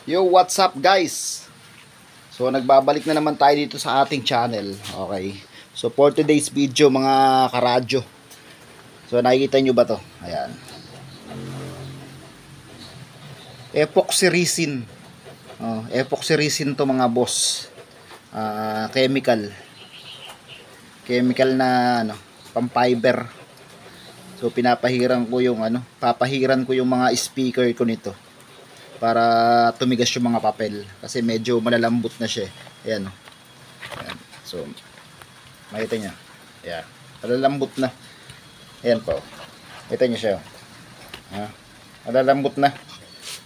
Yo, what's up guys? So nagbabalik na naman tayo dito sa ating channel. Okay. So for today's video mga karadyo. So nakikita nyo ba to? Ayan. Epoxy resin. Epoxy resin to mga boss. Chemical. Chemical na pang-fiber. So pinapahiran ko yung papahiran ko yung mga speaker ko nito para tumigas yung mga papel kasi medyo malalambot na siya. Ayan. Ayan. So makita niyo. Ayan. Malalambot na. Ayan po. Makita niyo siya. Malalambot na.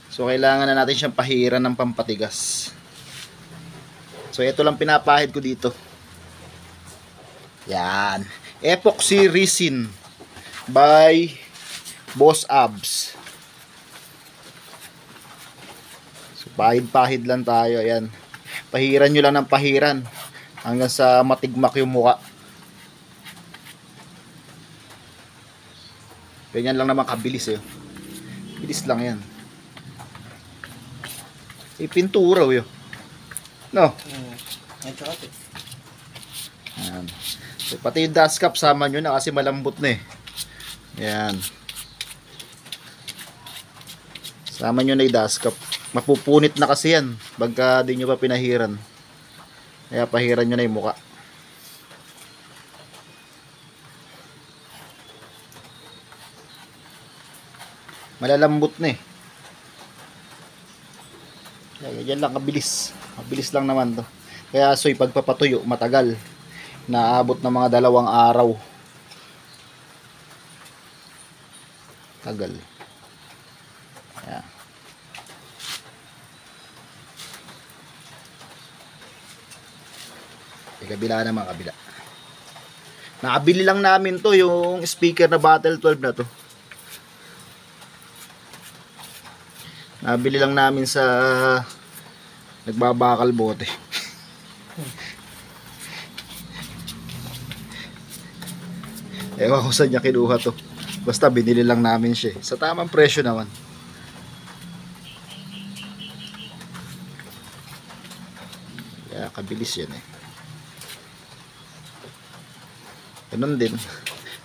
So kailangan na natin siyang pahiran ng pampatigas. So ito lang pinapahid ko dito. Yan. Epoxy resin by Boss Abs. So pahid-pahid lang tayo. Ayan. Pahiran nyo lang ng pahiran hanggang sa matigmak yung mukha. Ganyan lang naman kabilis eh. Bilis lang yan. Pintura yun. No? Ayan. So, pati yung dust cap sama nyo na kasi malambot na eh. Ayan. Sama nyo na yung dust cap. Mapupunit na kasi yan pagka di nyo pa pinahiran. Kaya pahiran nyo na yung muka. Malalambot na eh. Yan lang kabilis. Mabilis lang naman to. Kaya soy pagpapatuyo matagal. Naabot ng mga 2 araw. Tagal. Ayan. Kabila naman, kabila. Nakabili lang namin to, yung speaker na Battle 12 na to. Nabili lang namin sa nagbabakal bote. Ewan ko saan niya kinuha to. Basta binili lang namin siya. Sa tamang presyo naman. Kaya kabilis yan eh. Ganun din.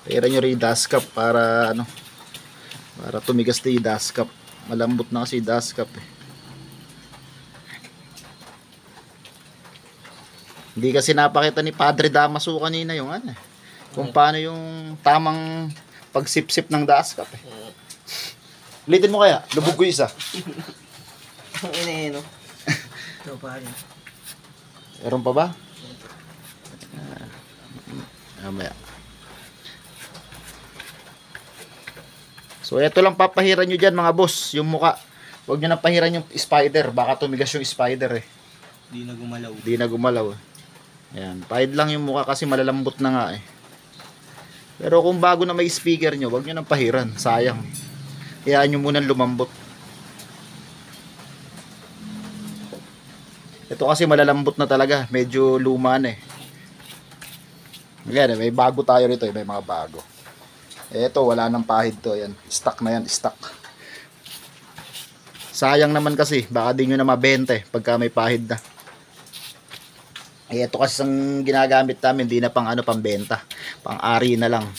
Pairan nyo rin yung dust cap para para tumigas na yung dust cap. Malambot na kasi yung dust cap eh. Hindi kasi napakita ni Padre Damaso kanina yung kung paano yung tamang pagsipsip ng dust cap eh. Ulitin mo kaya, lubog ko isa. Ito pa rin. Meron pa ba? Mamaya. So ito lang papahiran nyo dyan mga boss, yung muka. Huwag nyo nang pahiran yung spider, baka tumigas yung spider eh. Di na gumalaw. Di na gumalaw eh. Ayan, pahid lang yung muka kasi malalambot na nga eh. Pero kung bago na may speaker nyo, huwag nyo nang pahiran, sayang. Hayaan nyo munang lumambot. Ito kasi malalambot na talaga, medyo luma na eh. Ayan, may bago tayo rito, may mga bago. Ito, wala nang pahid to. Ayan, stock na yan, stock. Sayang naman kasi, baka di nyo na mabenta eh, pagka may pahid na. Ito kasi ang ginagamit namin, di na pang pambenta. Pang-ari na lang.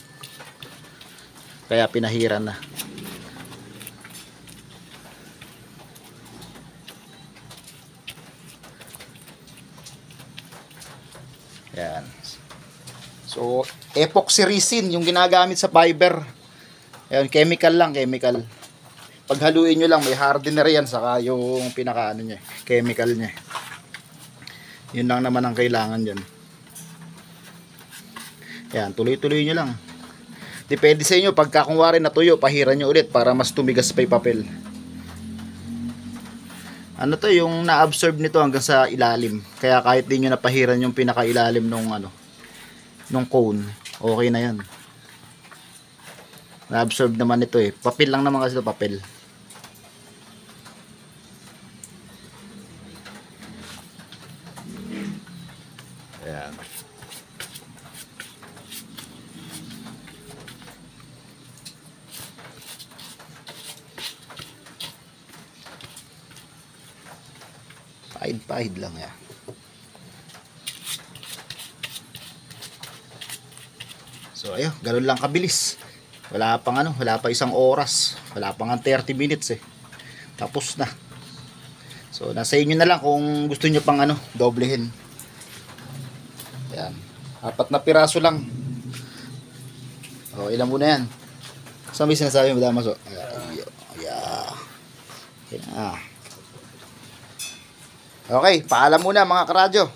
Kaya pinahiran na. Ayan. So, epoxy resin yung ginagamit sa fiber. Ayan, chemical lang, chemical. Paghaluin nyo lang, may hardener yan, saka yung pinaka niya, chemical niya. Yun lang naman ang kailangan dyan. Ayan, tuloy-tuloy nyo lang. Depende sa inyo, pagka kung wari natuyo, pahiran nyo ulit para mas tumigas pa yung papel. To, yung na-absorb nito hanggang sa ilalim. Kaya kahit di nyo napahiran yung pinaka-ilalim nung nung cone, okay na yan. Na-absorb naman ito eh. Papel lang naman kasi ito, papel. Ayan. Pahid-pahid lang yan. So ayun, ganun lang kabilis. Wala pang wala pa isang oras. Wala pang 30 minutes eh. Tapos na. So nasa inyo na lang kung gusto niyo pang doblehin. Yan. 4 na piraso lang. O, ilan muna yan? Saan may sinasabi mo, Damaso? Okay, paalam muna mga karadyo.